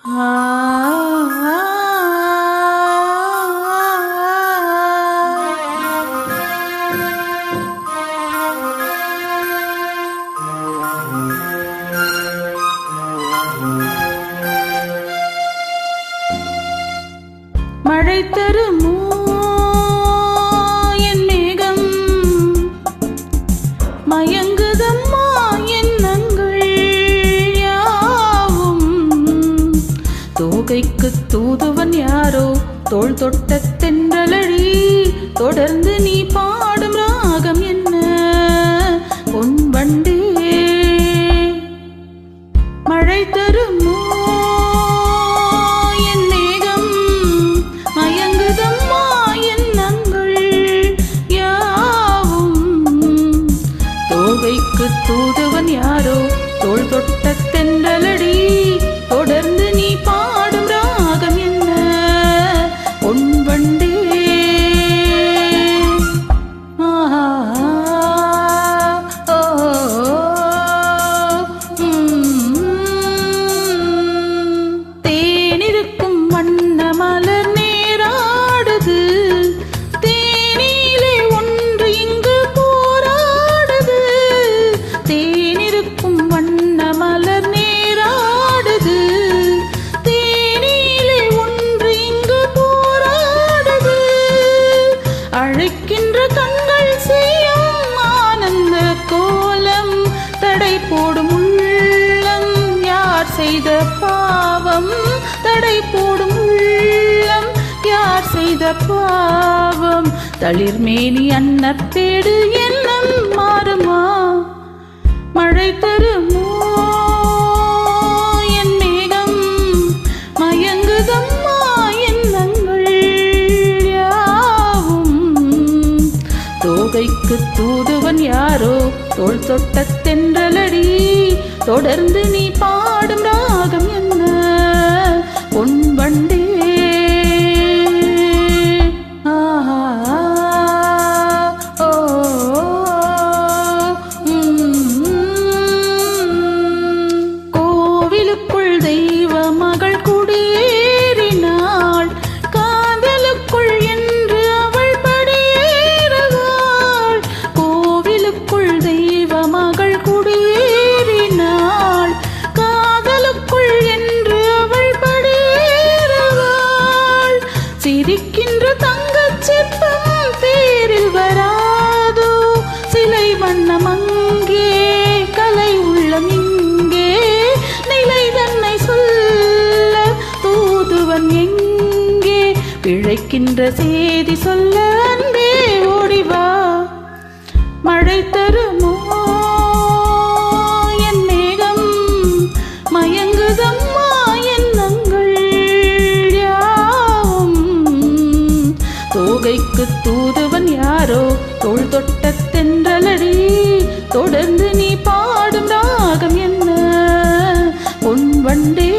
மழை தருமோ என் மேகம், மயங்குதம்மா எண்ணங்கள் யாவும். தோகைக்கு தூதுவன் யாரோ தோள் தொட்ட தென்றலடி, தொடர்ந்து நீ பாடும் ராகம் என்ன பொன் வண்டே. மழை தருமோ தூதுவன் யாரோ தோள் தொட்ட தென்றலடி, தொடர்ந்து நீ பாடும் ராகம் என்ன பொன் வண்டே. தேனிருக்கும் வண்ண மலர் நேராடுது, தேனிலே ஒன்று இங்கு போராடுது. தேனிருக்கும் வண்ண மலர் நேராடுது, தேனிலே ஒன்று இங்கு போராடுது. அழைக்கின்ற கண்கள் செய்யும் ஆனந்த கோலம், தடை போடும் உள்ளம் யார் செய்த பாவம். தடை போடும் உள்ளம் யார் செய்த பாவம். தளிர்மேனி அன்னத்தேடு எண்ணம் மாறுமா. மழை தருமோ என் மேகம், மயங்குதம்மா எண்ணங்கள் யாவும். தோகைக்கு தூதுவன் யாரோ தோள் தொட்ட தென்றலடி, தொடர்ந்து நீ பாடும் ராகம் என்ன பொன் வண்டே. கோவிலுக்குள் தெய்வ மகள் குடியேறினாள், காதலுக்குள் என்று அவள் படியேறுவாள். கோவிலுக்குள் தெய்வ மகள் குடியேறினாள், காதலுக்குள் என்று அவள் படியேறுவாள். சிரிக்கின்ற தங்கச் சிற்பம் தேரில் வராதோ, சிலை வண்ணம் அங்கே கலை உள்ளம் இங்கே. நிலை தன்னை சொல்ல தூதுவன் எங்கே, பிழைக்கின்ற செய்தி சொல்ல அன்பே ஓடிவா. மழை தருமோ என் மேகம், மயங்குதம்மா எண்ணங்கள் யாவும். தோகைக்கு தூதுவன் யாரோ தோள் தொட்ட தென்றலடி, தொடர்ந்து நீ பாடும் ராகம் என்ன பொன் வண்டே.